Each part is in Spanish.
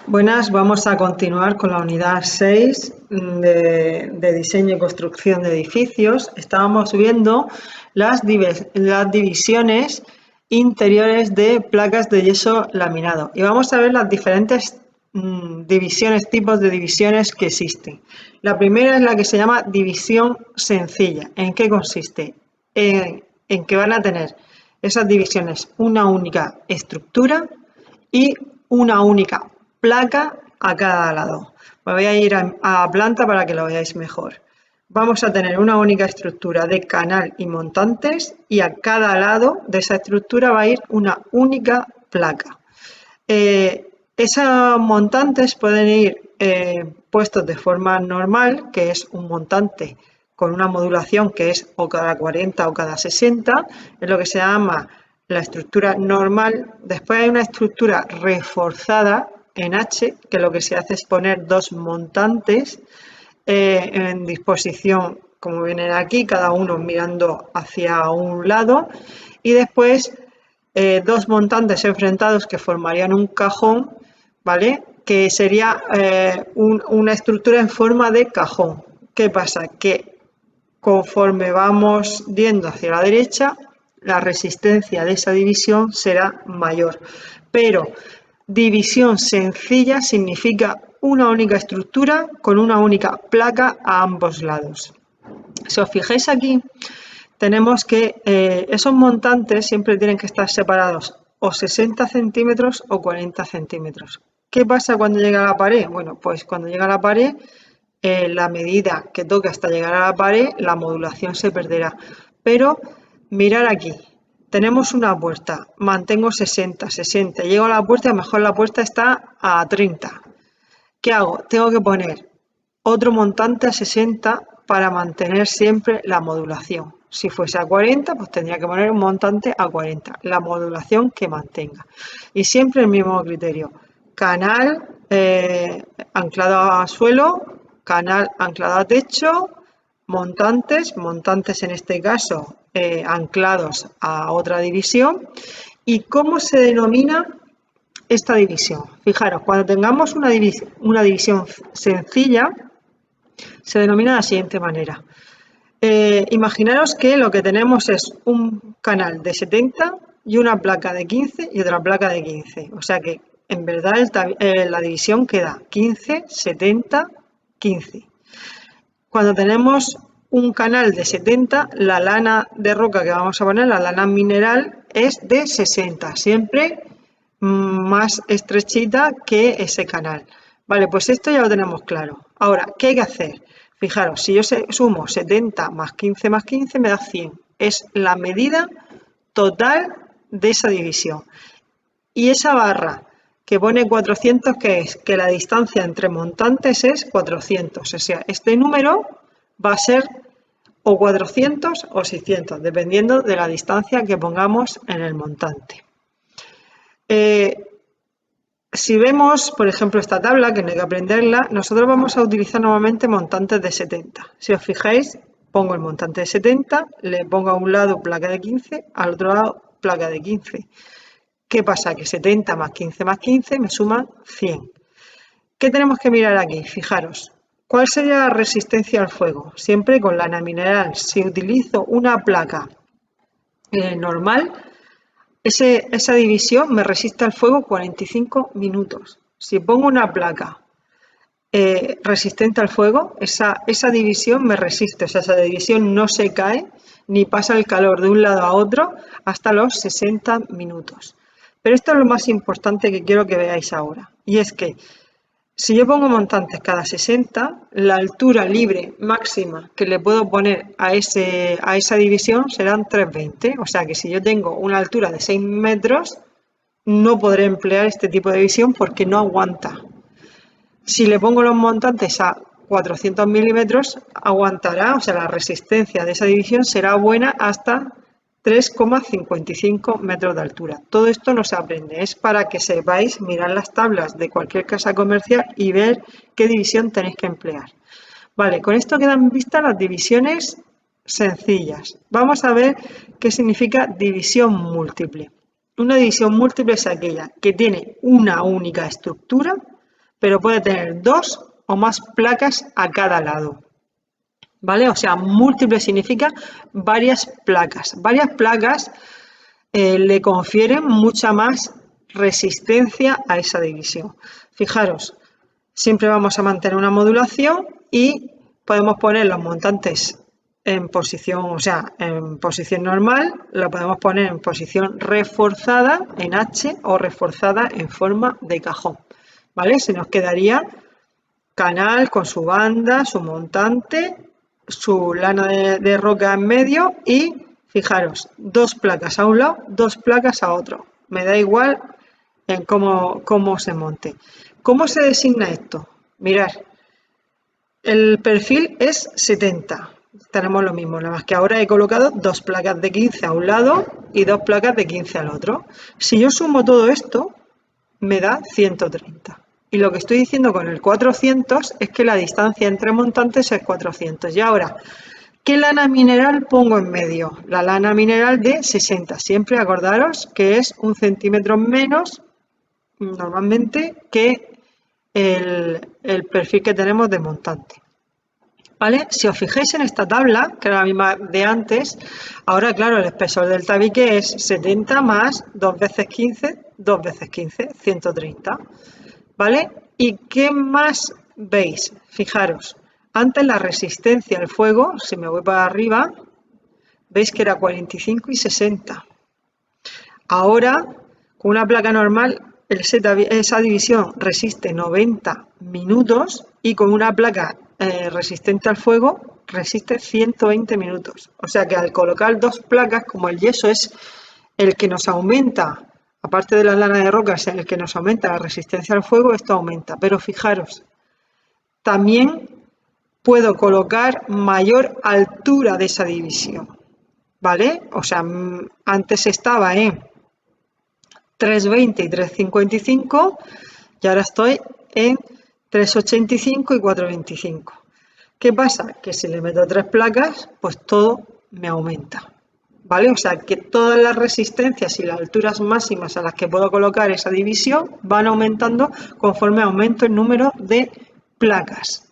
Buenas, vamos a continuar con la unidad 6 de diseño y construcción de edificios. Estábamos viendo las divisiones interiores de placas de yeso laminado y vamos a ver las diferentes tipos de divisiones que existen. La primera es la que se llama división sencilla. ¿En qué consiste? En que van a tener esas divisiones una única estructura y una única placa a cada lado. Me voy a ir a planta para que lo veáis mejor. Vamos a tener una única estructura de canal y montantes y a cada lado de esa estructura va a ir una única placa. Esos montantes pueden ir puestos de forma normal, que es un montante con una modulación que es o cada 40 o cada 60, es lo que se llama la estructura normal. Después hay una estructura reforzada en H, que lo que se hace es poner dos montantes en disposición como vienen aquí, cada uno mirando hacia un lado, y después dos montantes enfrentados que formarían un cajón, ¿vale? Que sería una estructura en forma de cajón. ¿Qué pasa? Que conforme vamos yendo hacia la derecha, la resistencia de esa división será mayor. Pero división sencilla significa una única estructura con una única placa a ambos lados. Si os fijáis aquí, tenemos que esos montantes siempre tienen que estar separados o 60 centímetros o 40 centímetros. ¿Qué pasa cuando llega a la pared? Bueno, pues cuando llega a la pared, la medida que toque hasta llegar a la pared, la modulación se perderá. Pero mirar aquí, tenemos una puerta, mantengo 60, 60, llego a la puerta, a lo mejor la puerta está a 30. ¿Qué hago? Tengo que poner otro montante a 60 para mantener siempre la modulación. Si fuese a 40, pues tendría que poner un montante a 40, la modulación que mantenga. Y siempre el mismo criterio. Canal anclado a suelo, canal anclado a techo, montantes en este caso anclados a otra división. ¿Y cómo se denomina esta división? Fijaros, cuando tengamos una división sencilla, se denomina de la siguiente manera. Imaginaros que lo que tenemos es un canal de 70 y una placa de 15 y otra placa de 15. O sea que en verdad la división queda 15, 70, 15. Cuando tenemos un canal de 70, la lana de roca que vamos a poner, la lana mineral, es de 60, siempre más estrechita que ese canal. Vale, pues esto ya lo tenemos claro. Ahora, ¿qué hay que hacer? Fijaros, si yo sumo 70 más 15 me da 100. Es la medida total de esa división. Y esa barra que pone 400, ¿qué es? Que la distancia entre montantes es 400. O sea, este número va a ser o 400 o 600, dependiendo de la distancia que pongamos en el montante. Si vemos, por ejemplo, esta tabla, que no hay que aprenderla, nosotros vamos a utilizar normalmente montantes de 70. Si os fijáis, pongo el montante de 70, le pongo a un lado placa de 15, al otro lado placa de 15. ¿Qué pasa? Que 70 más 15 me suman 100. ¿Qué tenemos que mirar aquí? Fijaros, ¿cuál sería la resistencia al fuego? Siempre con lana mineral. Si utilizo una placa normal, esa división me resiste al fuego 45 minutos. Si pongo una placa resistente al fuego, esa división me resiste, o sea, esa división no se cae ni pasa el calor de un lado a otro hasta los 60 minutos. Pero esto es lo más importante que quiero que veáis ahora, y es que si yo pongo montantes cada 60, la altura libre máxima que le puedo poner a esa división serán 320. O sea que si yo tengo una altura de 6 metros, no podré emplear este tipo de división porque no aguanta. Si le pongo los montantes a 400 milímetros, aguantará, o sea, la resistencia de esa división será buena hasta 3,55 metros de altura. Todo esto no se aprende, es para que sepáis mirar las tablas de cualquier casa comercial y ver qué división tenéis que emplear. Vale, con esto quedan vistas las divisiones sencillas. Vamos a ver qué significa división múltiple. Una división múltiple es aquella que tiene una única estructura pero puede tener 2 o más placas a cada lado. ¿Vale? O sea, múltiple significa varias placas. Varias placas le confieren mucha más resistencia a esa división. Fijaros, siempre vamos a mantener una modulación y podemos poner los montantes en posición, o sea, en posición normal, lo podemos poner en posición reforzada en H o reforzada en forma de cajón. ¿Vale? Se nos quedaría canal con su banda, su montante, su lana de roca en medio y fijaros, 2 placas a un lado, 2 placas a otro. Me da igual en cómo se monte. ¿Cómo se designa esto? Mirad, el perfil es 70. Tenemos lo mismo, nada más que ahora he colocado 2 placas de 15 a un lado y 2 placas de 15 al otro. Si yo sumo todo esto, me da 130. Y lo que estoy diciendo con el 400 es que la distancia entre montantes es 400. Y ahora, ¿qué lana mineral pongo en medio? La lana mineral de 60. Siempre acordaros que es 1 centímetro menos normalmente que el perfil que tenemos de montante. ¿Vale? Si os fijáis en esta tabla, que era la misma de antes, ahora claro, el espesor del tabique es 70 más 2 veces 15, 2 veces 15, 130. ¿Vale? ¿Y qué más veis? Fijaros, antes la resistencia al fuego, si me voy para arriba, veis que era 45 y 60. Ahora, con una placa normal, esa división resiste 90 minutos y con una placa resistente al fuego resiste 120 minutos. O sea que al colocar 2 placas, como el yeso es el que nos aumenta, aparte de la lana de roca, es el que nos aumenta la resistencia al fuego, esto aumenta. Pero fijaros, también puedo colocar mayor altura de esa división, ¿vale? O sea, antes estaba en 320 y 355 y ahora estoy en 385 y 425. ¿Qué pasa? Que si le meto 3 placas, pues todo me aumenta, ¿vale? O sea, que todas las resistencias y las alturas máximas a las que puedo colocar esa división van aumentando conforme aumento el número de placas.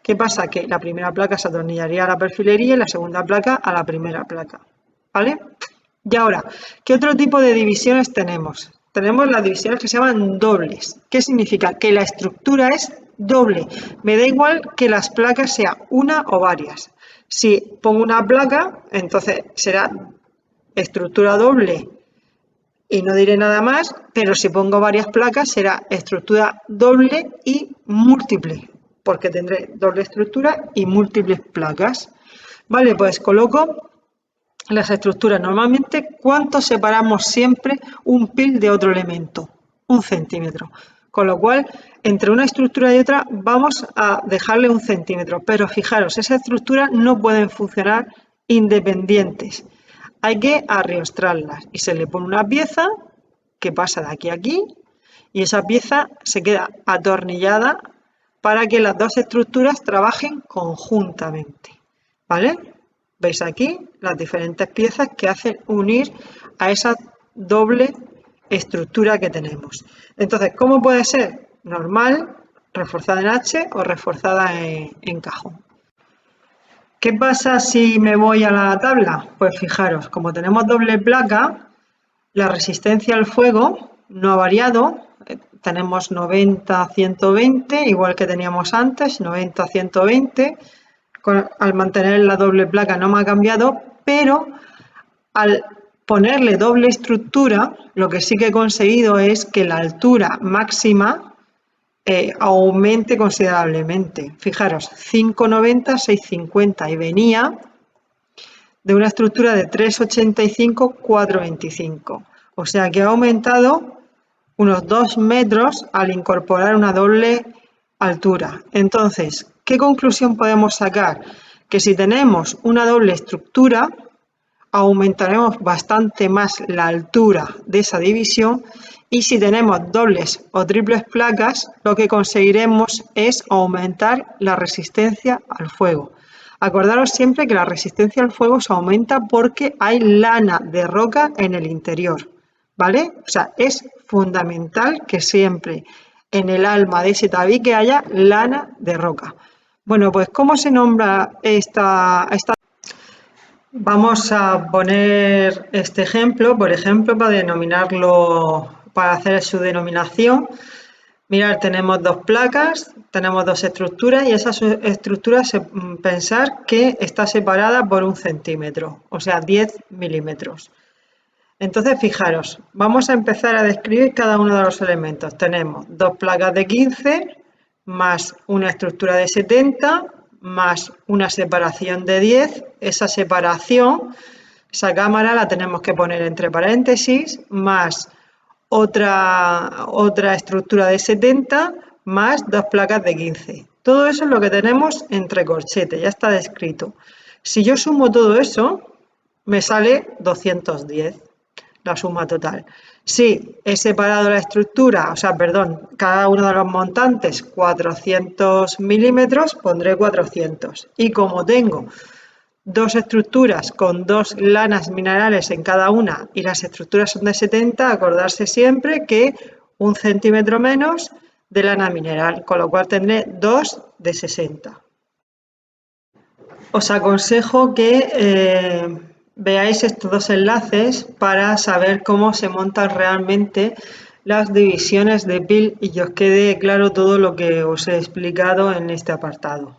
¿Qué pasa? Que la primera placa se atornillaría a la perfilería y la segunda placa a la primera placa, ¿vale? Y ahora, ¿qué otro tipo de divisiones tenemos? Tenemos las divisiones que se llaman dobles. ¿Qué significa? Que la estructura es doble. Me da igual que las placas sean una o varias. Si pongo una placa, entonces será estructura doble y no diré nada más, pero si pongo varias placas será estructura doble y múltiple, porque tendré doble estructura y múltiples placas. Vale, pues coloco las estructuras. Normalmente, ¿cuánto separamos siempre un pil de otro elemento? 1 centímetro. Con lo cual, entre una estructura y otra vamos a dejarle 1 centímetro. Pero fijaros, esas estructuras no pueden funcionar independientes. Hay que arriostrarlas y se le pone una pieza que pasa de aquí a aquí y esa pieza se queda atornillada para que las dos estructuras trabajen conjuntamente. ¿Vale? Veis aquí las diferentes piezas que hacen unir a esa doble estructura que tenemos. Entonces, ¿cómo puede ser? Normal, reforzada en H o reforzada en cajón. ¿Qué pasa si me voy a la tabla? Pues fijaros, como tenemos doble placa, la resistencia al fuego no ha variado. Tenemos 90 a 120, igual que teníamos antes, 90 a 120. Al mantener la doble placa no me ha cambiado, pero al ponerle doble estructura, lo que sí que he conseguido es que la altura máxima aumente considerablemente. Fijaros, 5,90, 6,50 y venía de una estructura de 3,85, 4,25. O sea que ha aumentado unos 2 metros al incorporar una doble altura. Entonces, ¿qué conclusión podemos sacar? Que si tenemos una doble estructura, aumentaremos bastante más la altura de esa división y si tenemos dobles o triples placas, lo que conseguiremos es aumentar la resistencia al fuego. Acordaros siempre que la resistencia al fuego se aumenta porque hay lana de roca en el interior, ¿vale? O sea, es fundamental que siempre en el alma de ese tabique haya lana de roca. Bueno, pues ¿cómo se nombra esta? Vamos a poner este ejemplo, por ejemplo, para denominarlo, para hacer su denominación. Mirad, tenemos dos placas, tenemos dos estructuras y esas estructuras, pensar que está separada por 1 centímetro, o sea, 10 milímetros. Entonces, fijaros, vamos a empezar a describir cada uno de los elementos. Tenemos dos placas de 15, más una estructura de 70, más una separación de 10. Esa separación, esa cámara la tenemos que poner entre paréntesis, más otra estructura de 70, más dos placas de 15. Todo eso es lo que tenemos entre corchetes, ya está descrito. Si yo sumo todo eso, me sale 210, la suma total. Si he separado la estructura, o sea, perdón, cada uno de los montantes 400 milímetros, pondré 400. Y como tengo dos estructuras con dos lanas minerales en cada una y las estructuras son de 70, acordarse siempre que 1 centímetro menos de lana mineral, con lo cual tendré 2 de 60. Os aconsejo que veáis estos dos enlaces para saber cómo se montan realmente las divisiones de PIL y que os quede claro todo lo que os he explicado en este apartado.